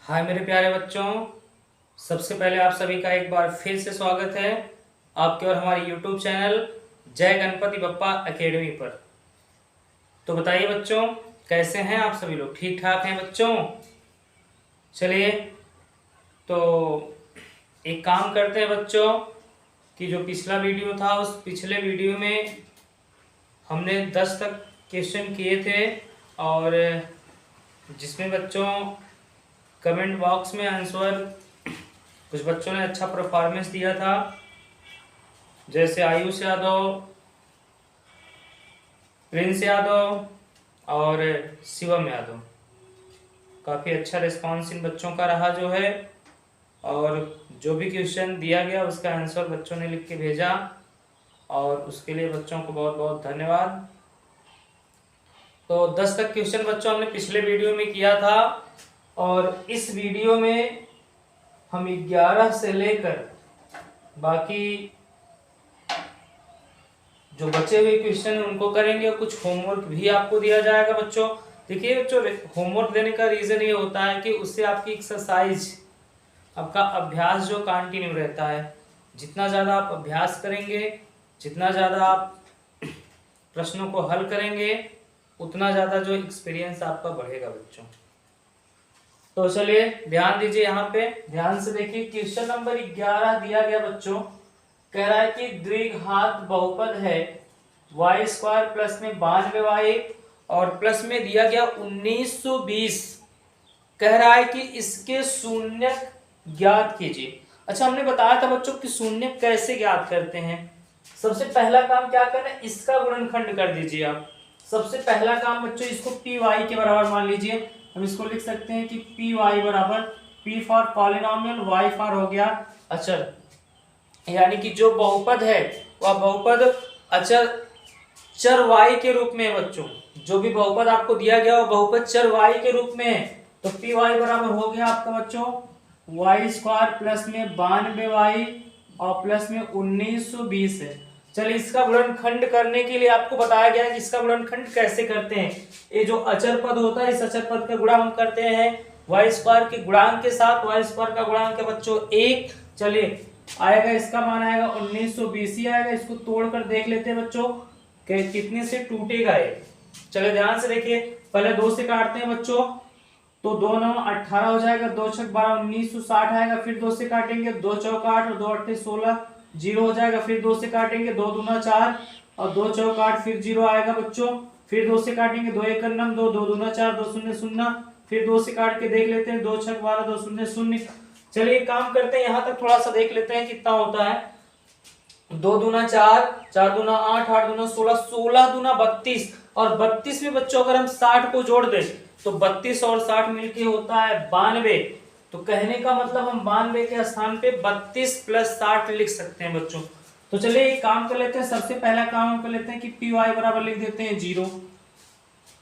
हाय मेरे प्यारे बच्चों। सबसे पहले आप सभी का एक बार फिर से स्वागत है आपके और हमारे YouTube चैनल जय गणपति बप्पा एकेडमी पर। तो बताइए बच्चों, कैसे हैं आप सभी लोग? ठीक ठाक हैं बच्चों? चलिए, तो एक काम करते हैं बच्चों कि जो पिछला वीडियो था उस पिछले वीडियो में हमने 10 तक क्वेश्चन किए थे और जिसमें बच्चों कमेंट बॉक्स में आंसर कुछ बच्चों ने अच्छा परफॉर्मेंस दिया था, जैसे आयुष यादव, प्रिंस यादव और शिवम यादव। काफ़ी अच्छा रिस्पांस इन बच्चों का रहा जो है, और जो भी क्वेश्चन दिया गया उसका आंसर बच्चों ने लिख के भेजा, और उसके लिए बच्चों को बहुत बहुत धन्यवाद। तो 10 तक क्वेश्चन बच्चों हमने पिछले वीडियो में किया था, और इस वीडियो में हम 11 से लेकर बाकी जो बचे हुए क्वेश्चन हैं उनको करेंगे, और कुछ होमवर्क भी आपको दिया जाएगा बच्चों। देखिए बच्चों, होमवर्क देने का रीज़न ये होता है कि उससे आपकी एक्सरसाइज, आपका अभ्यास जो कंटिन्यू रहता है। जितना ज़्यादा आप अभ्यास करेंगे, जितना ज़्यादा आप प्रश्नों को हल करेंगे, उतना ज़्यादा जो एक्सपीरियंस आपका बढ़ेगा बच्चों। तो चलिए ध्यान दीजिए, यहाँ पे ध्यान से देखिए। क्वेश्चन नंबर 11 दिया गया बच्चों, कह रहा है कि द्विघात बहुपद है वाई स्क्वायर प्लस में 92y और प्लस में दिया गया 1920। कह रहा है कि इसके शून्यक ज्ञात कीजिए। अच्छा, हमने बताया था बच्चों कि शून्यक कैसे ज्ञात करते हैं। सबसे पहला काम क्या करना है, इसका गुणनखंड कर दीजिए आप। सबसे पहला काम बच्चों, इसको पी वाई के बराबर मान लीजिए। हम इसको लिख सकते हैं कि पी वाई बराबर P for polynomial, Y for हो गया अचर, यानी कि जो बहुपद है वह बहुपद अचर चर y के रूप में है बच्चों। जो भी बहुपद आपको दिया गया वो बहुपद चर y के रूप में है। तो पी वाई बराबर हो गया आपका बच्चों वाई स्क्वायर प्लस में 92y और प्लस में 1920 है। चलिए, इसका गुणनखंड करने के लिए आपको बताया गया है कि इसका गुणनखंड कैसे करते हैं। ये जो अचर पद होता है, इस अचर पद का गुणा हम करते हैं वाई स्क्वायर के गुणांक के साथ। वाई स्क्वायर का गुणांक है बच्चों 1। चलिए, आएगा इसका मान आएगा 1920 ही आएगा। इसको तोड़कर देख लेते हैं बच्चों कि कितने से टूटेगा ये। चलिए ध्यान से देखिए, पहले 2 से काटते हैं बच्चों, तो 2 9 18 हो जाएगा, 2 6 12 1960 आएगा। फिर 2 से काटेंगे, 2 चौक 8 और 2 8 16 जीरो हो जाएगा। फिर 2 से काटेंगे, 2 दूना 4 और 2 चौक 8 फिर जीरो आएगा बच्चों। फिर 2 से काटेंगे, 2 1 9 2 2 दूना 4 2 0 0। फिर 2 से काट के देख लेते हैं, 2 6 12 2 0 0। चलिए काम करते हैं, यहां तक थोड़ा सा देख लेते हैं कितना होता है। 2 दूना 4, 4 दूना 8, 8 दूना 16, 16 दूना 32, और 32 में बच्चों अगर हम 60 को जोड़ दें तो 32 और 60 मिलके होता है 92। तो कहने का मतलब हम 92 के स्थान पे 32 प्लस 60 लिख सकते हैं बच्चों। तो चलिए एक काम कर लेते हैं, सबसे पहला काम हम कर लेते हैं कि पी वाई बराबर लिख देते हैं 0।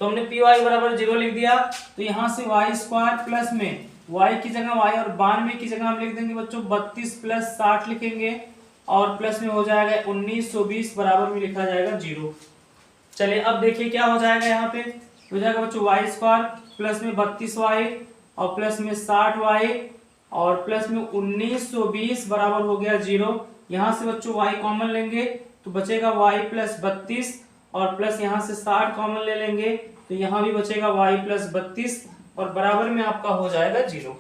तो हमने पी वाई बराबर 0 लिख दिया। तो यहां से वाई स्क्वायर प्लस में y की जगह y और 92 की जगह हम लिख देंगे बच्चों 32 प्लस 60 लिखेंगे, और प्लस में हो जाएगा 1920 बराबर में लिखा जाएगा 0। चलिए अब देखिए क्या हो जाएगा, यहाँ पे हो जाएगा बच्चों वाई स्क्वायर प्लस में 32y और प्लस में 60y और प्लस में 1920 बराबर हो गया 0। यहाँ से बच्चों y कॉमन लेंगे तो बचेगा y प्लस 32, और प्लस यहाँ से 60 कॉमन ले लेंगे तो यहाँ भी बचेगा y प्लस 32, और बराबर में आपका हो जाएगा 0।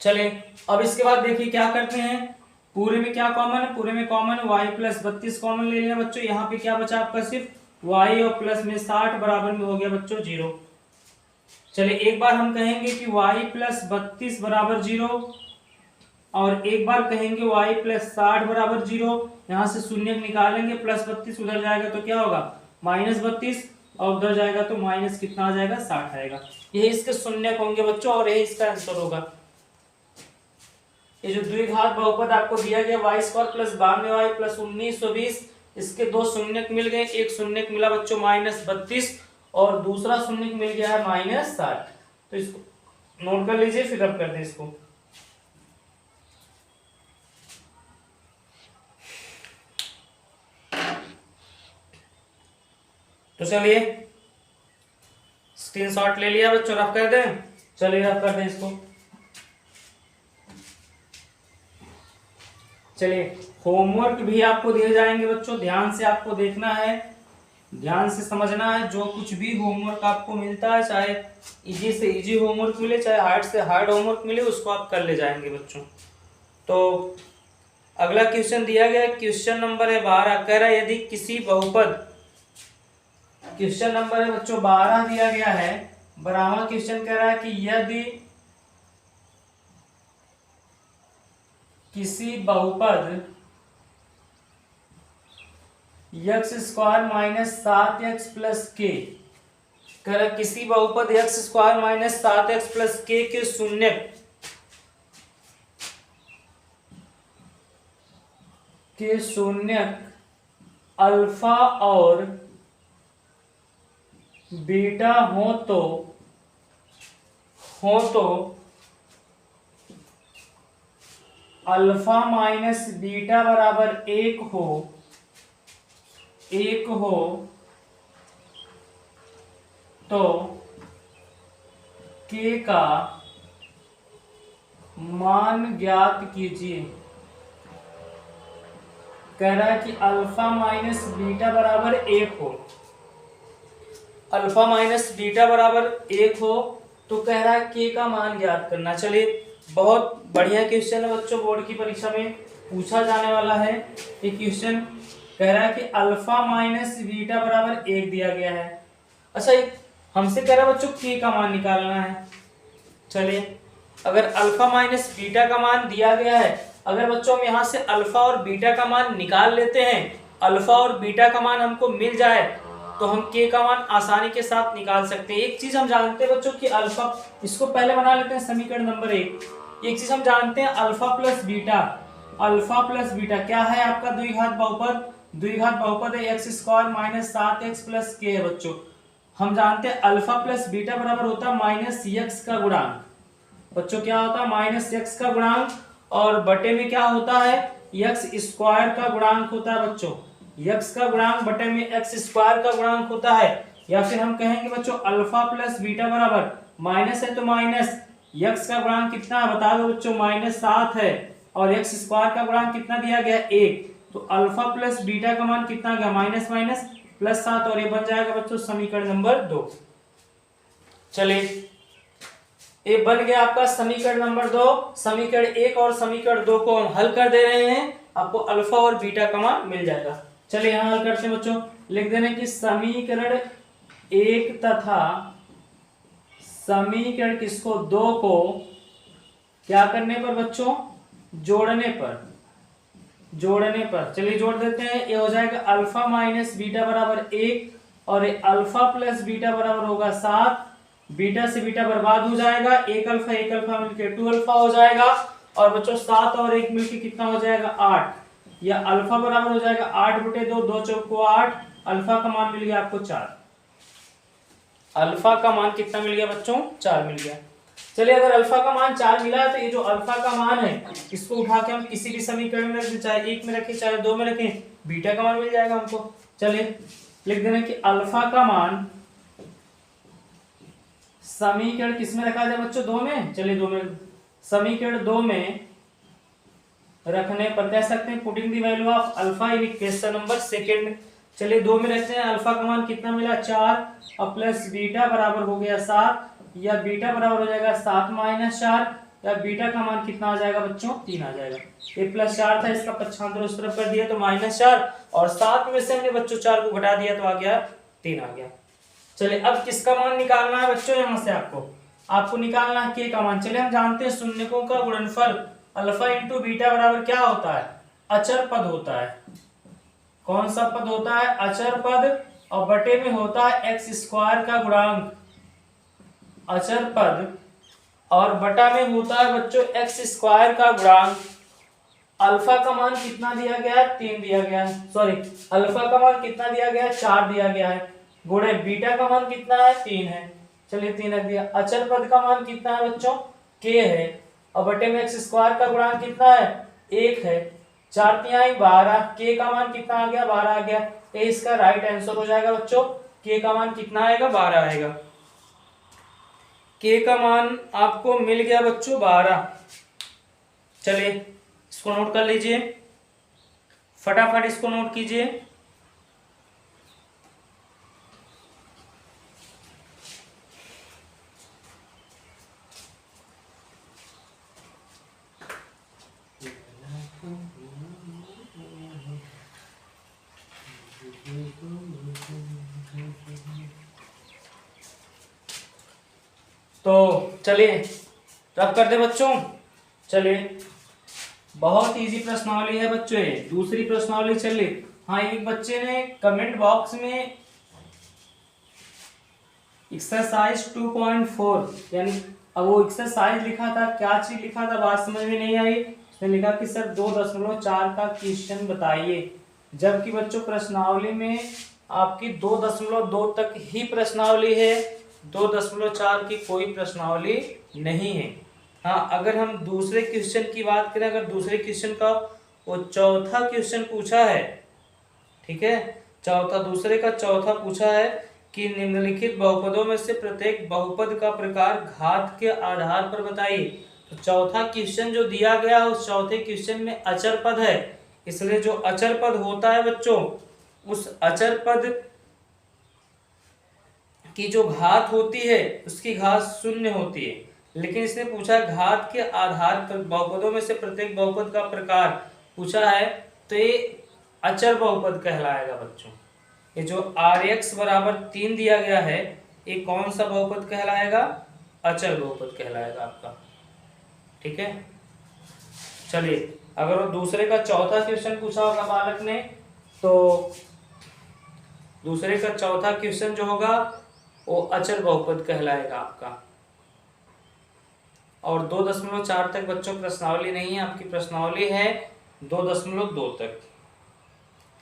चलिए अब इसके बाद देखिए क्या करते हैं। पूरे में क्या कॉमन है, पूरे में कॉमन है y प्लस 32 कॉमन ले लिया बच्चों। यहाँ पे क्या बचा आपका, सिर्फ y और प्लस में 60 बराबर में हो गया बच्चों 0। चलिए एक बार हम कहेंगे कि y प्लस 32 बराबर 0, और एक बार कहेंगे y प्लस 60 बराबर 0। यहाँ से शून्य निकालेंगे, प्लस 32 उधर जाएगा तो क्या होगा माइनस 32, और उधर जाएगा तो माइनस कितना आ जाएगा 60 आएगा। यही इसके शून्य होंगे बच्चों, और यही इसका आंसर होगा। ये जो द्विघात बहुपद आपको दिया गया Y square plus 92y plus 1920, इसके दो शून्यक मिल गए। एक शून्यक मिला बच्चों माइनस 32 और दूसरा शून्यक मिल गया है माइनस 60। तो इसको नोट कर लीजिए, फिर अब कर दें इसको। तो चलिए स्क्रीनशॉट ले लिया बच्चों, रफ कर दें। चलिए आप कर दें इसको। चलिए होमवर्क भी आपको दिए जाएंगे बच्चों, ध्यान से आपको देखना है, ध्यान से समझना है। जो कुछ भी होमवर्क आपको मिलता है, चाहे इजी से इजी होमवर्क मिले, चाहे हार्ड से हार्ड होमवर्क मिले, उसको आप कर ले जाएंगे बच्चों। तो अगला क्वेश्चन दिया गया है, क्वेश्चन नंबर है 12, कह रहा है यदि किसी बहुपद, क्वेश्चन नंबर है बच्चों 12 दिया गया है। 12वां क्वेश्चन कह रहा है कि यदि किसी बहुपद x square minus 7x plus के, कर किसी बहुपद x square minus 7x plus के शून्यक अल्फा और बीटा हो तो अल्फा माइनस बीटा बराबर एक हो तो के का मान ज्ञात कीजिए। कह रहा है कि अल्फा माइनस बीटा बराबर एक हो, अल्फा माइनस बीटा बराबर एक हो तो कह रहा है के का मान ज्ञात करना। चलिए बहुत बढ़िया क्वेश्चन है बच्चों, बोर्ड की परीक्षा में पूछा जाने वाला है ये क्वेश्चन। कह रहा है कि अल्फा माइनस बीटा बराबर एक दिया गया है। अच्छा हमसे कह रहा है बच्चों के का मान निकालना है। चलिए अगर अल्फा माइनस बीटा का मान दिया गया है, अगर बच्चों हम यहाँ से अल्फा और बीटा का मान निकाल लेते हैं, अल्फा और बीटा का मान हमको मिल जाए तो हम के का मान आसानी के साथ निकाल सकते हैं। एक चीज हम जानते हैं बच्चों कि अल्फा, इसको पहले बना लेते हैं समीकरण नंबर 1। एक चीज हम जानते हैं alpha plus beta, alpha plus beta क्या है आपका द्विघात बहुपद, द्विघात बहुपद है x square minus 7x plus के है बच्चों। हम जानते हैं अल्फा प्लस बीटा बराबर होता है माइनस एक्स का गुणांक बच्चों, क्या होता है माइनस एक्स का गुणांक, और बटे में क्या होता है एक्स स्क्वायर का गुणांक होता है बच्चों, एक्स का गुणांक बटे में एक्स स्क्वायर का गुणांक होता है। या फिर हम कहेंगे बच्चों अल्फा प्लस बीटा बराबर माइनस है तो माइनस एक्स का गुणांक कितना है बता दो बच्चों, माइनस 7 है, और एक्स स्क्वायर का गुणांक कितना दिया गया 1, तो अल्फा प्लस बीटा का मान कितना गया माइनस माइनस प्लस 7, और ये बन जाएगा बच्चों समीकरण नंबर 2। चलिए ये बन गया आपका समीकरण नंबर 2। समीकरण 1 और समीकरण 2 को हम हल कर दे रहे हैं, आपको अल्फा और बीटा का मान मिल जाएगा। चलिए यहां हल करते हैं बच्चों, लिख देने की समीकरण 1 तथा समीकरण किसको 2 को क्या करने पर बच्चों, जोड़ने पर चलिए जोड़ देते हैं। ये हो जाएगा अल्फा माइनस बीटा बराबर 1, और अल्फा प्लस बीटा बराबर होगा 7, बीटा से बीटा बर्बाद हो जाएगा, एक अल्फा मिलकर 2 अल्फा हो जाएगा, और बच्चों 7 और 1 मिलकर कितना हो जाएगा 8, या अल्फा बराबर हो जाएगा 8/2, 2 चौको 8, अल्फा का मान मिल गया आपको 4, अल्फा का मान कितना मिल गया बच्चों 4 मिल गया। चलिए अगर अल्फा का मान 4 मिला है तो ये जो अल्फा का मान है इसको उठा के हम किसी भी समीकरण में रख दें, चाहे 1 में रखें चाहे 2 में रखें, बीटा का मान मिल जाएगा हमको। चलिए लिख देना कि अल्फा का मान समीकरण किसमें रखा जाए बच्चों 2 में, चलिए 2 में, समीकरण 2 में रखने पर कह सकते हैं putting the value of alpha in equation number 2। चलिए 2 में रखते हैं, अल्फा का मान कितना मिला 4, और प्लस बीटा बराबर हो गया 7, या बीटा बराबर हो जाएगा 7 माइनस 4, या बीटा का मान कितना आ जाएगा बच्चों 3 आ जाएगा। ये प्लस 4 था, इसका पक्षांतर उस तरफ कर दिया तो माइनस 4, और 7 में से हमने बच्चों 4 को घटा दिया तो आ गया 3 आ गया। चलिए अब किसका मान निकालना है बच्चों, यहां से आपको निकालना है के का मान। चलिए हम जानते हैं शून्यकों का गुणनफल अल्फा इंटू बीटा बराबर क्या होता है, अचर पद होता है। कौन सा पद होता है, अचर पद, और बटे में होता है एक्स स्क्वायर का गुणांक, अचर पद, और बटा में होता है बच्चों एक्स स्क्वायर का गुणांक। अल्फा का मान कितना दिया गया है 3 दिया गया है, सॉरी अल्फा का मान कितना दिया गया है 4 दिया गया है, गुणे बीटा का मान कितना है 3 है, चलिए 3 रख दिया। अचर पद का मान कितना है बच्चों के है, और बटे में एक्स स्क्वायर का गुणांक कितना है 1 है, 4 तिहाई 12, के का मान कितना आ गया 12 आ गया, ये इसका राइट आंसर हो जाएगा बच्चों, के का मान कितना आएगा 12 आएगा। के का मान आपको मिल गया बच्चों 12। चलिए इसको नोट कर लीजिए, फटाफट इसको नोट कीजिए। तो चलिए रब कर दे बच्चों। चलिए बहुत इजी प्रश्नावली है बच्चों ये, दूसरी प्रश्नावली। चलिए हाँ, एक बच्चे ने कमेंट बॉक्स में एक्सरसाइज 2.4 यानी अब वो एक्सरसाइज लिखा था, क्या चीज लिखा था बात समझ में नहीं आई। उसने लिखा कि सर 2.4 का क्वेश्चन बताइए, जबकि बच्चों प्रश्नावली में आपकी 2.2 तक ही प्रश्नावली है, 2.4 की कोई प्रश्नावली नहीं है। हाँ, अगर हम दूसरे क्वेश्चन की बात करें, अगर दूसरे क्वेश्चन का वो चौथा क्वेश्चन पूछा है, ठीक है, चौथा दूसरे का चौथा पूछा है कि निम्नलिखित बहुपदों में से प्रत्येक बहुपद का प्रकार घात के आधार पर बताइए। तो चौथा क्वेश्चन जो दिया गया है उस चौथे क्वेश्चन में अचर पद है, इसलिए जो अचर पद होता है बच्चों, उस अचर पद की जो घात होती है उसकी घात 0 होती है। लेकिन इसने पूछा घात के आधार पर बहुपदों में से प्रत्येक बहुपद का प्रकार पूछा है, तो ये अचर बहुपद कहलाएगा बच्चों। ये जो Rx बराबर 3 दिया गया है, ये कौन सा बहुपद कहलाएगा? अचर बहुपद कहलाएगा आपका, ठीक है। चलिए अगर वो दूसरे का चौथा क्वेश्चन पूछा होगा बालक ने, तो दूसरे का चौथा क्वेश्चन जो होगा वो अचर बहुपद कहलाएगा आपका। और 2.4 तक बच्चों प्रश्नावली नहीं है, आपकी प्रश्नावली है 2.2 तक।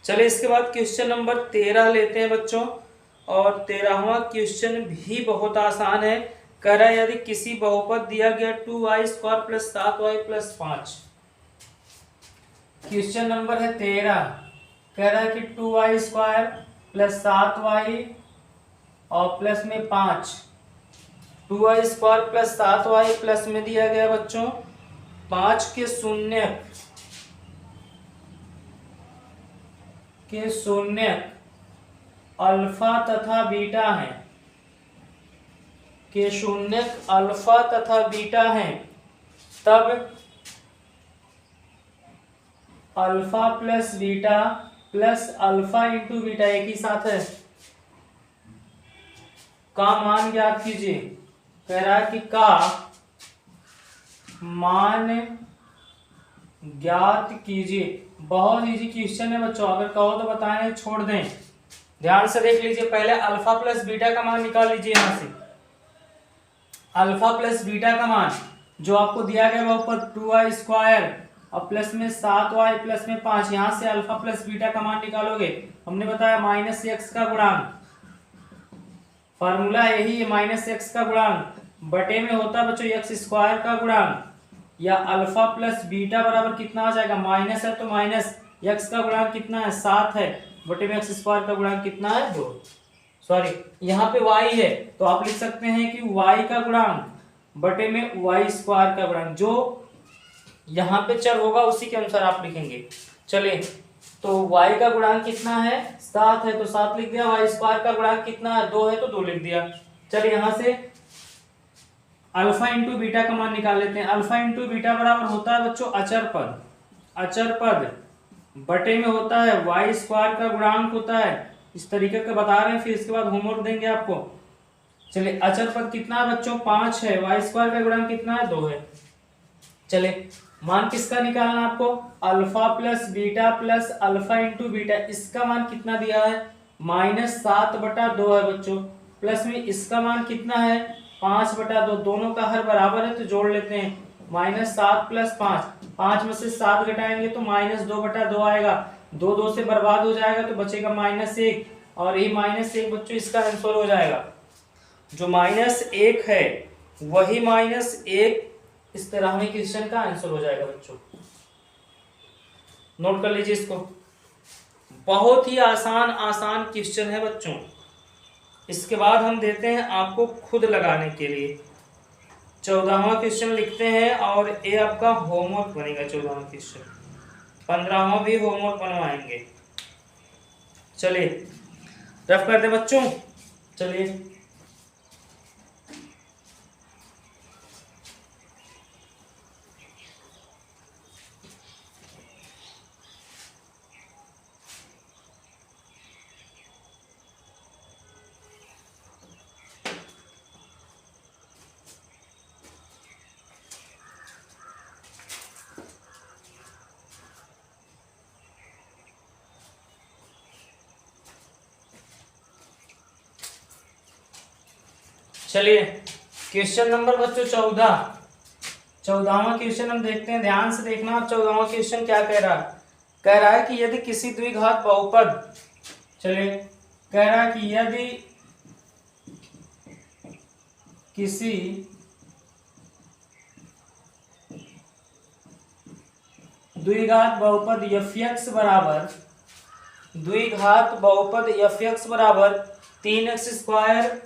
चलिए इसके बाद क्वेश्चन नंबर 13 लेते हैं बच्चों, और 13वां क्वेश्चन भी बहुत आसान है। कह रहा है यदि किसी बहुपद दिया गया 2y² + 7y + 5। क्वेश्चन नंबर है 13, कह रहा है कि 2y² + 7y और प्लस में 5, 2y² + 7y प्लस में दिया गया बच्चों 5 के शून्य अल्फा तथा बीटा है, के शून्य अल्फा तथा बीटा है, तब alpha plus beta plus alpha into beta एक ही साथ है का मान ज्ञात कीजिए। कह रहा है कि का मान ज्ञात कीजिए। बहुत इजी क्वेश्चन है बच्चों, अगर कहो तो बताएं, छोड़ दें। ध्यान से देख लीजिए, पहले अल्फा प्लस बीटा का मान निकाल लीजिए। यहां से अल्फा प्लस बीटा का मान जो आपको दिया गया बहुपद 2y² और प्लस में 7y प्लस में 5, यहां से अल्फा प्लस बीटा का मान निकालोगे। हमने बताया -x का गुणांक, फार्मूला यही है, -x का गुणांक बटे में होता है बच्चों x² का गुणांक, या अल्फा प्लस बीटा बराबर कितना आ जाएगा, माइनस है तो माइनस x का गुणांक कितना है 7 है, बटे में x² का गुणांक कितना है 2। सॉरी यहाँ पे y है तो आप लिख सकते हैं कि y का गुणांक बटे में y² का गुणांक, जो यहाँ पे चर होगा उसी के अनुसार आप लिखेंगे। चलिए तो y का गुणांक कितना है 7 है तो 7 लिख दिया, y² का गुणांक कितना है 2 है तो 2 लिख दिया। चलिए यहाँ से अल्फा इंटू बीटा का मान निकाल लेते हैं। अल्फा इंटू बीटा बराबर होता है बच्चों अचर पद, अचर पद बटे में होता है y² का गुणांक होता है, इस तरीके का बता रहे हैं, फिर इसके बाद होमवर्क देंगे आपको। चलिए अचर पद कितना है बच्चों 5 है, y² का गुणांक कितना है 2 है। चलिए मान किसका निकालना आपको, alpha plus beta plus alpha into beta, इसका मान कितना दिया है -7/2 है बच्चों, प्लस में इसका मान कितना है 5/2, दोनों का हर बराबर है तो जोड़ लेते हैं, -7 + 5, 5 में से 7 घटाएंगे तो -2/2 आएगा, 2 2 से बर्बाद हो जाएगा तो बचेगा -1, और ये -1 बच्चों इसका आंसर हो जाएगा। जो -1 है वही -1 इस तरह में क्वेश्चन का आंसर हो जाएगा बच्चों, नोट कर लीजिए इसको। बहुत ही आसान क्वेश्चन है बच्चों। इसके बाद हम देते हैं आपको खुद लगाने के लिए, 14वां क्वेश्चन लिखते हैं और ये आपका होमवर्क बनेगा 14वां क्वेश्चन। 15वां भी होमवर्क बनवाएंगे। चलिए रफ कर दे बच्चों। चलिए चलिए क्वेश्चन नंबर बच्चों 14वां क्वेश्चन हम देखते हैं, ध्यान से देखना। 14वां क्वेश्चन क्या कह रहा है? कह रहा है कि यदि किसी द्विघात बहुपद, चलिए कह रहा है कि यदि किसी द्विघात बहुपद f(x) बराबर, द्विघात बहुपद f(x) बराबर 3x²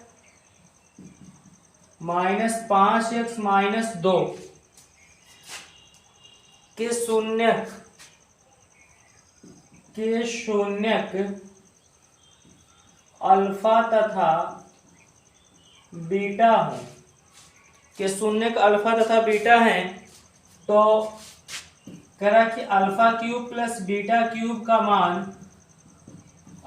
माइनस 5x माइनस 2 के शून्यक अल्फा तथा बीटा हो, के शून्यक अल्फा तथा बीटा हैं, तो कह रहा कि alpha cube plus beta cube का मान,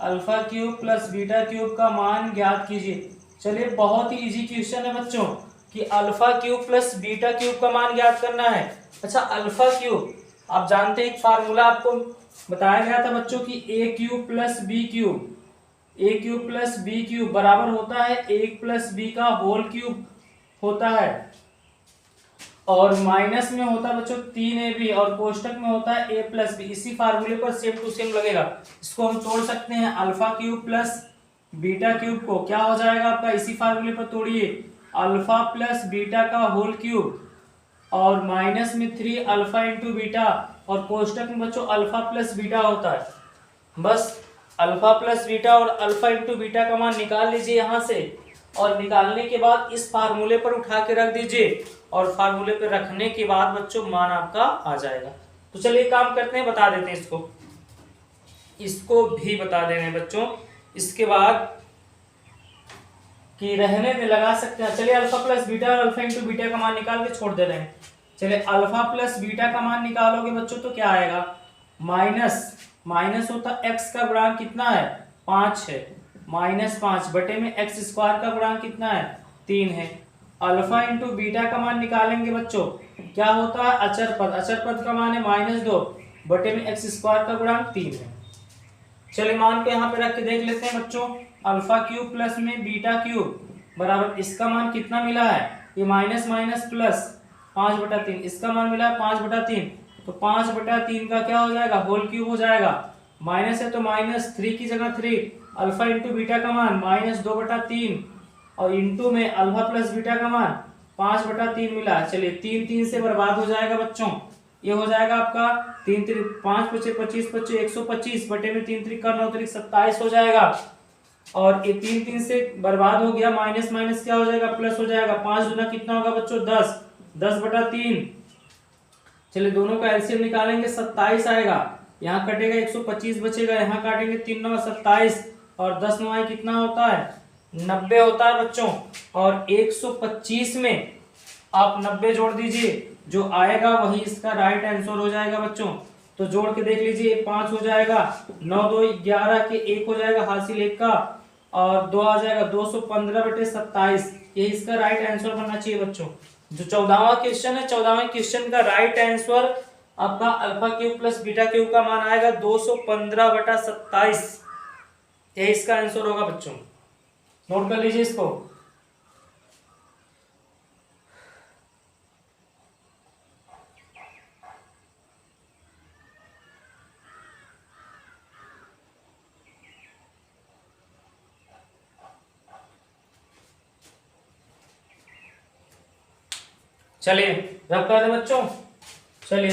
alpha cube plus beta cube का मान ज्ञात कीजिए। चलिए बहुत ही इजी क्वेश्चन है बच्चों कि alpha cube plus beta cube का मान ज्ञात करना है। अच्छा अल्फा क्यूब आप जानते हैं, एक फार्मूला आपको बताया गया था बच्चों कि ए क्यूब प्लस बी क्यूब, ए क्यूब प्लस बी क्यूब बराबर होता है 1 प्लस बी का होल क्यूब होता है, और माइनस में होता है बच्चों 3ab और कोष्टक में होता है a प्लस बी। इसी फार्मूले पर सेम टू सेम लगेगा। इसको हम तोड़ सकते हैं, alpha cube plus beta cube को क्या हो जाएगा आपका, इसी फार्मूले पर तोड़िए, अल्फा प्लस बीटा का होल क्यूब और माइनस में 3 अल्फा इंटू बीटा, और कोष्टक में बच्चों अल्फा प्लस बीटा होता है। बस अल्फा प्लस बीटा और अल्फा इंटू बीटा का मान निकाल लीजिए यहाँ से, और निकालने के बाद इस फार्मूले पर उठा के रख दीजिए, और फार्मूले पर रखने के बाद बच्चों मान आपका आ जाएगा। तो चलिए काम करते हैं, बता देते हैं इसको भी बता दे रहे हैं बच्चों। इसके बाद कि रहने में लगा सकते हैं। चलिए अल्फा प्लस बीटा और अल्फा इंटू बीटा का मान निकाल के छोड़ दे रहे हैं। चलिए अल्फा प्लस बीटा का मान निकालोगे बच्चों तो क्या आएगा, माइनस होता x का गुणांक कितना है 5 है, -5 बटे में x² का गुणांक कितना है 3 है। अल्फा इंटू बीटा का मान निकालेंगे बच्चों, क्या होता है अचर पद का मान है -2 बटे में x² का गुणांक 3 है। चलिए मान को यहाँ पे रख के देख लेते हैं बच्चों, अल्फा क्यूब प्लस में बीटा क्यूब बराबर इसका मान कितना मिला है, ये माइनस प्लस 5/3, इसका मान मिला है 5/3, तो 5/3 का क्या हो जाएगा होल क्यूब हो जाएगा, माइनस है तो -3 की जगह 3, अल्फा इंटू बीटा का मान -2/3 और इंटू में अल्फा प्लस बीटा का मान 5/3 मिला। चलिए 3 से बर्बाद हो जाएगा बच्चों, ये हो जाएगा आपका 3 3 5 5 25 25 125 बटे में 3 3 का 9 3 27 हो जाएगा, और ये 3 से बर्बाद हो गया, माइनस क्या हो जाएगा प्लस हो जाएगा, 5 गुना कितना होगा बच्चों 10/3। चलिए दोनों का एलसीएम निकालेंगे 27 आएगा, यहाँ कटेगा 125 बचेगा, यहाँ काटेंगे 3 9 27 और 10 9 कितना होता है 90 होता है बच्चों, और 125 में आप 90 जोड़ दीजिए, जो आएगा वही इसका राइट आंसर हो जाएगा बच्चों। तो जोड़ के देख लीजिए 5 हो जाएगा, 9 2 11 के 1 हो जाएगा हासिल 1 का, और 2 आ जाएगा 215/27, ये इसका राइट आंसर बनना चाहिए बच्चों। जो 14वां क्वेश्चन है, 14वें क्वेश्चन का राइट आंसर आपका alpha cube plus beta cube का मान आएगा 215/27, ये इसका आंसर होगा बच्चों। नोट कर लीजिए इसको। चलिए रब कर दे बच्चों। चलिए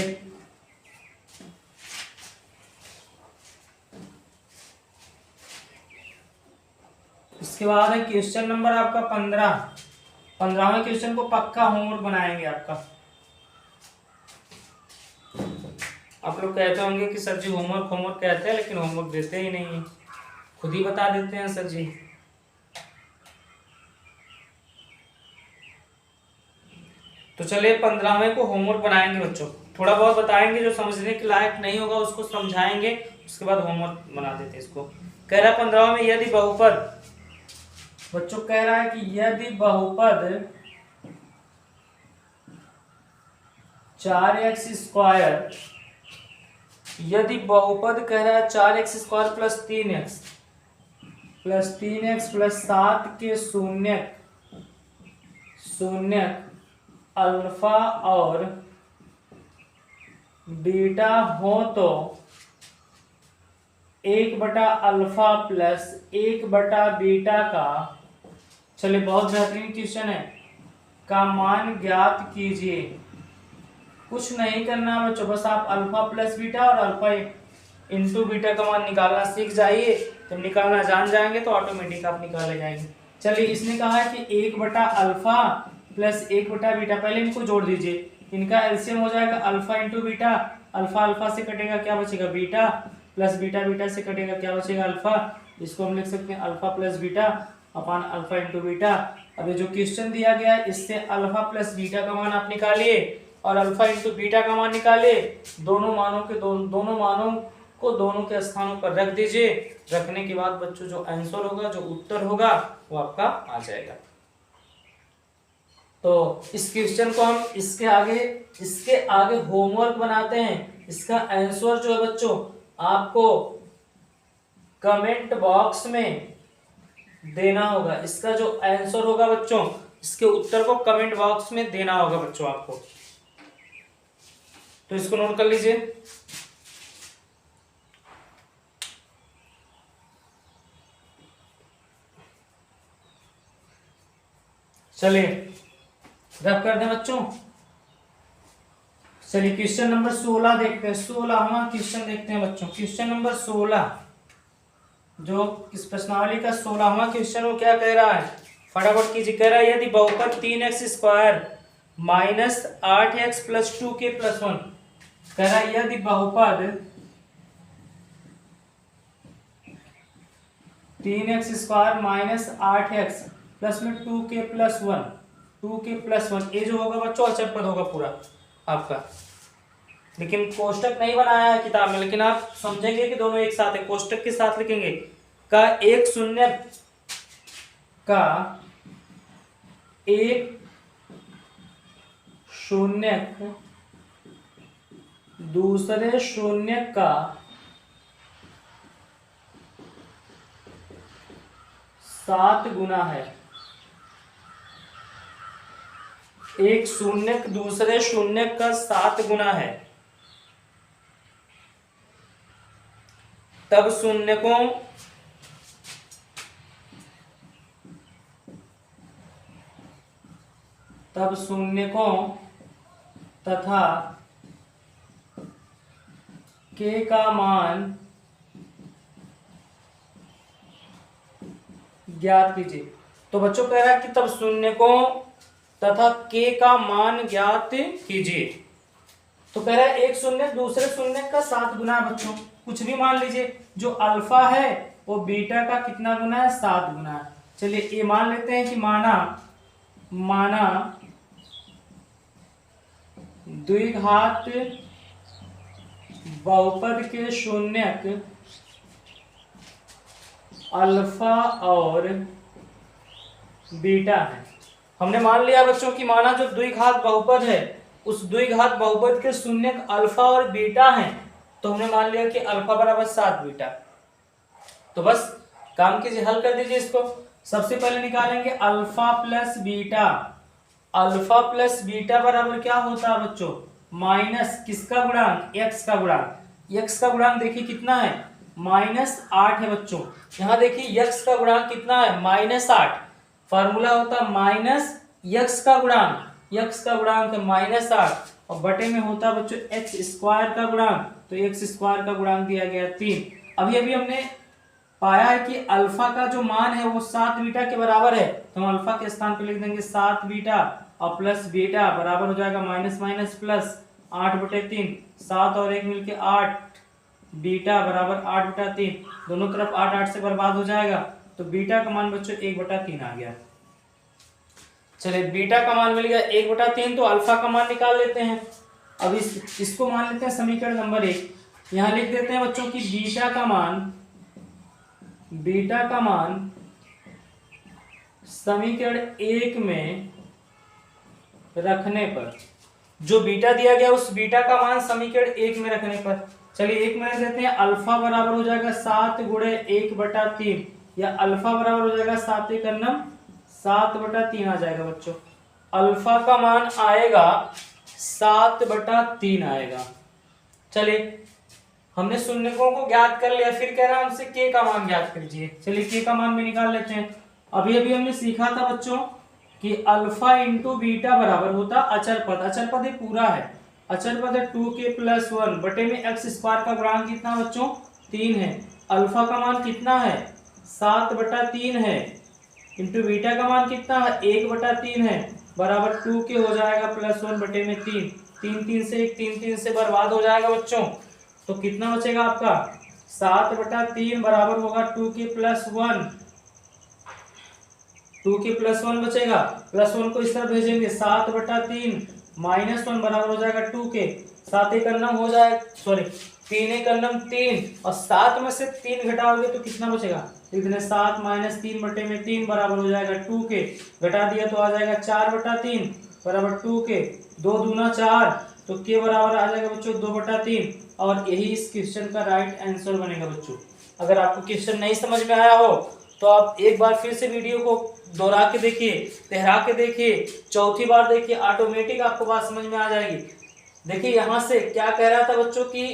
इसके बाद है क्वेश्चन नंबर आपका 15। 15वें क्वेश्चन को पक्का होमवर्क बनाएंगे आपका। आप लोग कहते होंगे कि सर जी होमवर्क होमवर्क कहते हैं लेकिन होमवर्क देते ही नहीं है, खुद ही बता देते हैं सर जी। तो चलिए 15वें को होमवर्क बनाएंगे बच्चों, थोड़ा बहुत बताएंगे, जो समझने के लायक नहीं होगा उसको समझाएंगे, उसके बाद होमवर्क बना देते हैं इसको। कह रहा है 15वां में यदि बहुपद, बच्चों कह रहा है कि यदि बहुपद 4x², यदि बहुपद कह रहा है 4x² प्लस 3x प्लस 7 के शून्यक अल्फा और बीटा हो तो 1/अल्फा प्लस 1/बीटा का, चलिए बहुत बेहतरीन क्वेश्चन है, का मान ज्ञात कीजिए। कुछ नहीं करना बच्चों, बस आप अल्फा प्लस बीटा और अल्फा इंटू बीटा का मान निकालना सीख जाइए, तो निकालना जान जाएंगे तो ऑटोमेटिक आप निकाले जाएंगे। चलिए इसने कहा है कि 1/अल्फा प्लस 1/बीटा, पहले इनको जोड़ दीजिए, इनका एलसीएम हो जाएगा alpha into beta, alpha alpha से कटेगा क्या बचेगा बीटा, प्लस बीटा बीटा से कटेगा क्या बचेगा अल्फा, इसको हम लिख सकते हैं अल्फा प्लस बीटा अपान अल्फा इंटू बीटा। अब ये जो क्वेश्चन दिया गया है इससे अल्फा प्लस बीटा का मान आप निकालिए और अल्फा इंटू बीटा का मान निकालिए, दोनों मानों को दोनों के स्थानों पर रख दीजिए। रखने के बाद बच्चों जो आंसर होगा, जो उत्तर होगा वो आपका आ जाएगा। तो इस क्वेश्चन को हम इसके आगे होमवर्क बनाते हैं। इसका आंसर जो है बच्चों आपको कमेंट बॉक्स में देना होगा। इसका जो आंसर होगा बच्चों, इसके उत्तर को कमेंट बॉक्स में देना होगा बच्चों आपको, तो इसको नोट कर लीजिए। चलिए रब कर दें बच्चों। चलिए क्वेश्चन नंबर 16 देखते हैं। 16वां क्वेश्चन देखते हैं बच्चों। क्वेश्चन नंबर 16, जो इस प्रश्नावली का 16वां क्वेश्चन, वो क्या कह रहा है, फटाफट कीजिए। कह रहा है यदि बहुपद 3x² minus 8x plus 2k plus 1, कह रहा है यदि बहुपद 3x² माइनस 8x प्लस में 2k प्लस 1, ये जो होगा बच्चों अचर पद होगा पूरा आपका, लेकिन कोष्टक नहीं बनाया है किताब में, लेकिन आप समझेंगे कि दोनों एक साथ है, कोष्टक के साथ लिखेंगे। का एक शून्यक दूसरे शून्यक का 7 गुना है। एक शून्यक दूसरे शून्यक का 7 गुना है, तब शून्यकों तथा k का मान ज्ञात कीजिए। तो बच्चों कह रहा है कि तब शून्यकों तथा k का मान ज्ञात कीजिए। तो कह रहा है एक शून्य दूसरे शून्य का 7 गुना है बच्चों, कुछ भी मान लीजिए। जो अल्फा है वो बीटा का कितना गुना है, 7 गुना है। चलिए ये मान लेते हैं कि माना द्विघात बहुपद के शून्यक अल्फा और बीटा है। हमने मान लिया बच्चों कि माना जो द्विघात बहुपद है उस द्विघात बहुपद के शून्यक अल्फा और बीटा हैं, तो हमने मान लिया कि अल्फा बराबर 7 बीटा। तो बस काम कीजिए, हल कर दीजिए इसको। सबसे पहले निकालेंगे alpha plus beta. Alpha plus beta बराबर क्या होता है बच्चों, माइनस किसका गुणांक, x का गुणांक। x का गुणांक देखिए कितना है, -8 है बच्चों। यहाँ देखिए x का गुणांक कितना है, -8। फार्मूला होता है माइनस x का गुणांक, x का गुणांक है -8 और बटे में होता है बच्चों x² का गुणांक, तो x² का गुणांक दिया गया 3। अभी हमने पाया है कि अल्फा का जो मान है वो 7 बीटा के बराबर है, तो हम अल्फा के स्थान पे लिख देंगे 7 बीटा और प्लस बीटा बराबर हो जाएगा माइनस माइनस प्लस 8/3, 7 और 1 मिलके 8, बीटा बराबर 8/3, दोनों तरफ 8 8 से बर्बाद हो जाएगा, तो बीटा का मान बच्चों 1/3 आ गया। चलिए बीटा का मान मिल गया 1/3, तो अल्फा का मान निकाल लेते हैं। अब इसको मान लेते हैं समीकरण नंबर 1। यहां लिख देते हैं बच्चों की बीटा का मान समीकरण 1 में रखने पर, जो बीटा दिया गया उस बीटा का मान समीकरण 1 में रखने पर, चलिए 1 में रख देते हैं, अल्फा बराबर हो जाएगा 7 गुणे 1/3, या अल्फा बराबर हो जाएगा 7 × 9 7/3 आ जाएगा बच्चों। अल्फा का मान आएगा 7/3 आएगा। चलिए हमने शून्यकों को ज्ञात कर लिया, फिर कह रहा है हमसे के का मान ज्ञात कीजिए। चलिए के का मान भी निकाल लेते हैं। अभी अभी हमने सीखा था बच्चों कि अल्फा इंटू बीटा बराबर होता अचर पद, अचर पद ये पूरा है, अचर पद है 2k + 1 बटे में x² का गुणांक कितना बच्चों 3 है, अल्फा का मान कितना है 7/3 है, इंटू बीटा का मान कितना है 1/3 है, बराबर 2k हो जाएगा +1 बटे में 3, 3 3 से 1, 3 3 से बर्बाद हो जाएगा बच्चों, तो कितना बचेगा आपका 7/3 बराबर होगा 2k + 1, 2k + 1 बचेगा, +1 को इस तरफ भेजेंगे 7/3 -1 बराबर हो जाएगा 2k, 7 × 9 हो जाएगा, सॉरी 3 × 9 3, और 7 में से 3 घटाओगे तो कितना बचेगा, इतने 7 - 3 बटे में 3 बराबर हो जाएगा 2k, घटा दिया तो आ जाएगा 4/3 बराबर 2k, 2 दूना 4, तो k बराबर आ जाएगा बच्चों 2/3, और यही इस क्वेश्चन का राइट आंसर बनेगा बच्चों। अगर आपको क्वेश्चन नहीं समझ में आया हो तो आप एक बार फिर से वीडियो को दोहरा के देखिए, दोहरा के देखिए, चौथी बार देखिए, ऑटोमेटिक आपको बात समझ में आ जाएगी। देखिए यहां से क्या कह रहा था बच्चों की,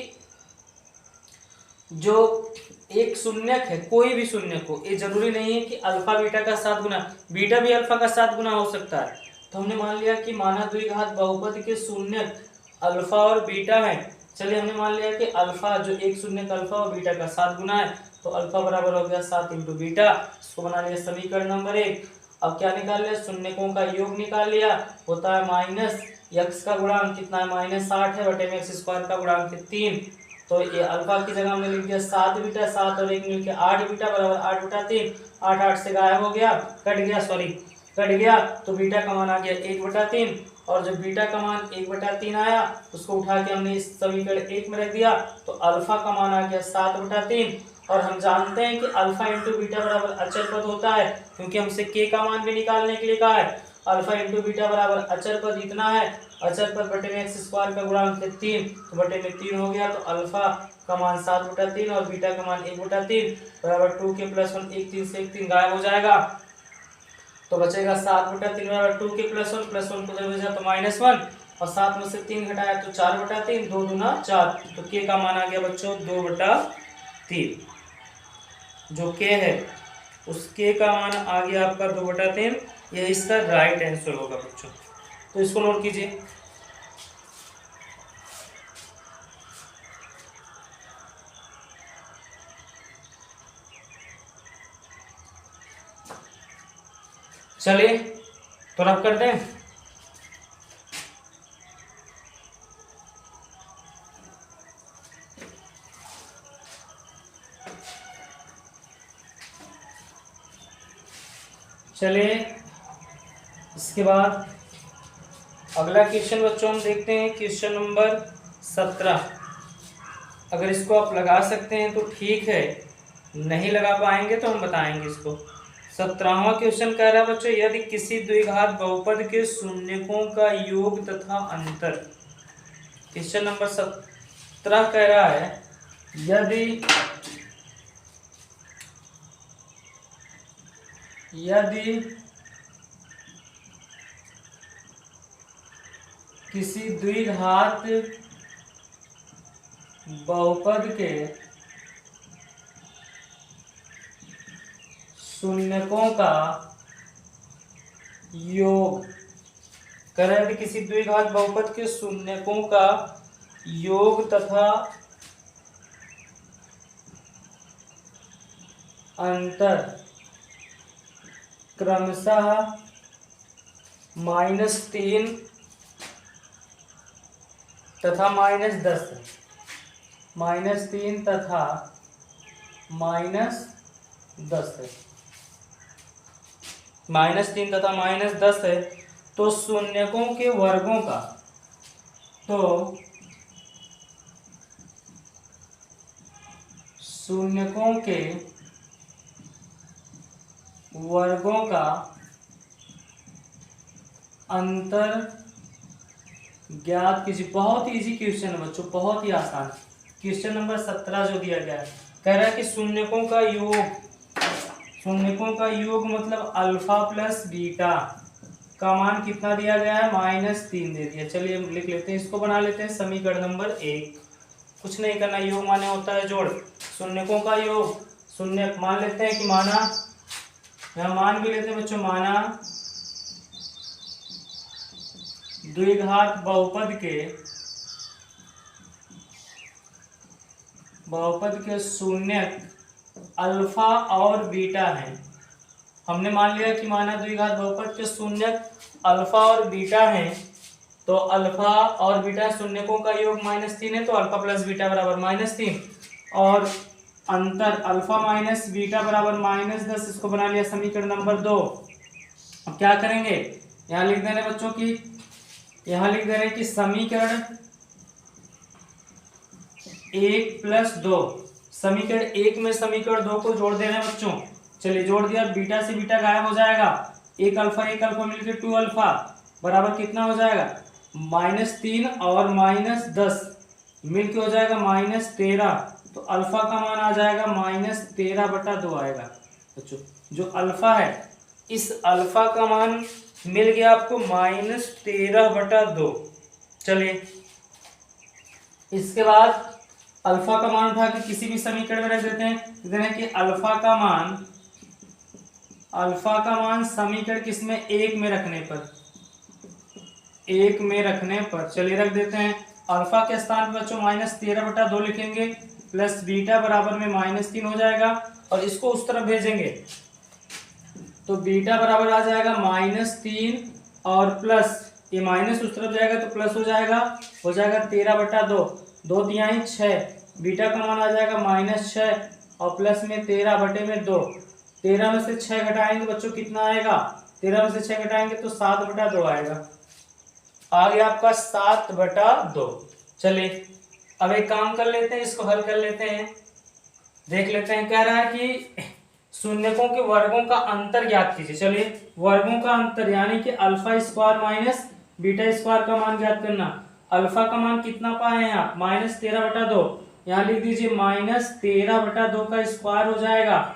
जो एक शून्यक है, कोई भी शून्यक हो, ये जरूरी नहीं है कि अल्फा बीटा का 7 गुना, बीटा भी अल्फा का 7 गुना हो सकता है, तो हमने मान लिया कि माना द्विघात बहुपद के शून्यक अल्फा और बीटा है। चलिए हमने मान लिया कि अल्फा जो एक शून्यक अल्फा और बीटा का 7 गुना है, तो अल्फा बराबर हो गया 7 × बीटा, इसको बना लिया समीकरण नंबर 1। अब क्या निकाल लिया, शून्यकों का योग निकाल लिया, होता है माइनस x का गुणांक कितना है -8 है बटे में x² का गुणांक है 3, तो ये अल्फा की जगह हमने लिख दिया 7 बीटा, 7 और 1 मिलकर 8 बीटा बराबर 8/3, 8 8 से गायब हो गया, कट गया, तो बीटा का मान आ गया 1/3, और जब बीटा का मान 1/3 आया उसको उठा के हमने इस समीकरण 1 में रख दिया, तो अल्फा का मान आ गया 7/3, और हम जानते हैं कि अल्फा इंटू बीटा बराबर अचर पद होता है, क्योंकि हमसे के का मान भी निकालने के लिए कहा है। अल्फा इंटू बीटा बराबर अचर पद इतना है, अचर पद बटे में x² का गुणांक है 3, तो बटे में 3 हो गया, तो अल्फा का मान 7/3 और बीटा का मान 1/3 बराबर 2k + 1, 1 3 से 1 3 गायब हो जाएगा, तो बचेगा 7/3 बराबर 2k + 1 को जब भेजा तो -1, और 7 में से 3 घटाया तो 4/3, 2 दूना 4, तो k का मान आ गया बच्चों 2/3, जो k है उस k का मान आ गया आपका 2/3, यह इसका राइट आंसर होगा बच्चों, तो इसको नोट कीजिए। चलिए तो रब करते हैं। चलिए इसके बाद अगला क्वेश्चन बच्चों हम देखते हैं, क्वेश्चन नंबर 17। अगर इसको आप लगा सकते हैं तो ठीक है, नहीं लगा पाएंगे तो हम बताएंगे इसको। 17वां क्वेश्चन कह रहा है बच्चों, यदि किसी द्विघात बहुपद के शून्यकों का योग तथा अंतर, क्वेश्चन नंबर 17 कह रहा है यदि किसी द्विघात बहुपद के शून्यकों का योग, कह रहे हैं कि किसी द्विघात बहुपद के शून्यकों का योग तथा अंतर क्रमशः -3 तथा -10 है। -3 तथा -10 है। -3 तथा -10 है। तो शून्यकों के वर्गों का, तो शून्यकों के वर्गों का अंतर ज्ञात कीजिए। बहुत इजी क्वेश्चन है बच्चों, बहुत ही आसान। क्वेश्चन नंबर 17 जो दिया गया है, कह रहा है कि शून्यकों का योग, शून्यकों का योग मतलब अल्फा प्लस बीटा का मान कितना दिया गया है, -3 दे दिया। चलिए हम लिख लेते हैं, इसको बना लेते हैं समीकरण नंबर 1। कुछ नहीं करना, योग माने होता है जोड़। शून्यकों का योग, शून्य मान लेते हैं कि माना, यहाँ मान भी लेते हैं बच्चों, माना द्विघात बहुपद के शून्यक अल्फा और बीटा है। हमने मान लिया कि माना द्विघात बहुपद के शून्यक अल्फा और बीटा है। तो अल्फा और बीटा शून्यकों का योग -3 है, तो अल्फा प्लस बीटा बराबर -3, और अंतर अल्फा माइनस बीटा बराबर -10। इसको बना लिया समीकरण नंबर 2। अब क्या करेंगे, यहाँ लिख दे रहे बच्चों की, यहाँ लिख दे रहे कि समीकरण 1 + 2, समीकरण 1 में समीकरण 2 को जोड़ दे रहे हैं बच्चों। चलिए जोड़ दिया, बीटा से बीटा गायब हो जाएगा, एक अल्फा मिलकर 2 अल्फा बराबर कितना हो जाएगा, -3 और -10 मिलकर हो जाएगा -13। तो अल्फा का मान आ जाएगा -13/2 आएगा बच्चों। जो अल्फा है, इस अल्फा का मान मिल गया आपको -13/2। चलिए इसके बाद अल्फा का मान उठा के किसी भी समीकरण में रख देते हैं। देखते हैं कि अल्फा का मान समीकरण किसमें, 1 में रखने पर, 1 में रखने पर चलिए रख देते हैं। अल्फा के स्थान पर बच्चों -13/2 लिखेंगे, प्लस बीटा बराबर में -3 हो जाएगा, और इसको उस तरफ भेजेंगे तो बीटा बराबर आ जाएगा -3, और प्लस ये माइनस उस तरफ जाएगा तो प्लस हो जाएगा 13/2, 2 तिहाई 6, बीटा का मान आ जाएगा -6 और प्लस में 13/2। 13 में से 6 घटाएंगे बच्चों कितना आएगा, 13 में से 6 घटाएंगे तो 7/2 आएगा। आ गया आपका 7/2। चलिए अब एक काम कर लेते हैं, इसको हल कर लेते हैं, देख लेते हैं। कह रहा है कि शून्यकों के वर्गों का अंतर ज्ञात कीजिए। चलिए वर्गों का अंतर यानी कि alpha square minus beta square का मान ज्ञात करना। अल्फा का मान कितना पाए हैं आप, -13/2, यहाँ लिख दीजिए -13/2 का स्क्वायर हो जाएगा,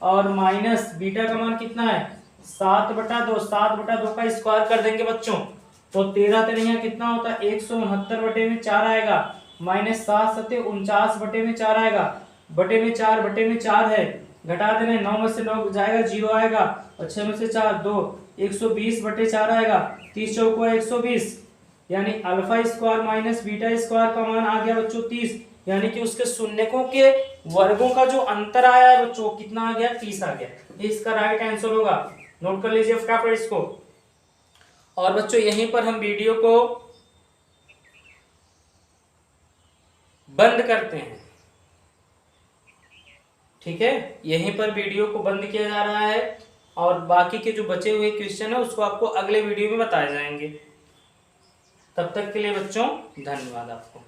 और माइनस बीटा का मान कितना है 7/2, 7/2 का स्क्वायर कर देंगे बच्चों तो 13 3 कितना होता है 169/4 आएगा, -7 7 49/4 आएगा, बटे में 4 है, घटा देने 9 में से 9 जाएगा 0 आएगा, और 6 में से 4 2, 120/4 आएगा, 30 चौको 120, यानी alpha square minus beta square का मान आ गया बच्चों 30, यानी कि उसके शून्यकों के वर्गों का जो अंतर आया है बच्चों कितना आ गया 30 आ गया। ये इसका राइट आंसर होगा, नोट कर लीजिए फटाफट इसको। और बच्चों यहीं पर हम वीडियो को बंद करते हैं, ठीक है, यहीं पर वीडियो को बंद किया जा रहा है, और बाकी के जो बचे हुए क्वेश्चन है उसको आपको अगले वीडियो में बताए जाएंगे। तब तक के लिए बच्चों धन्यवाद आपको।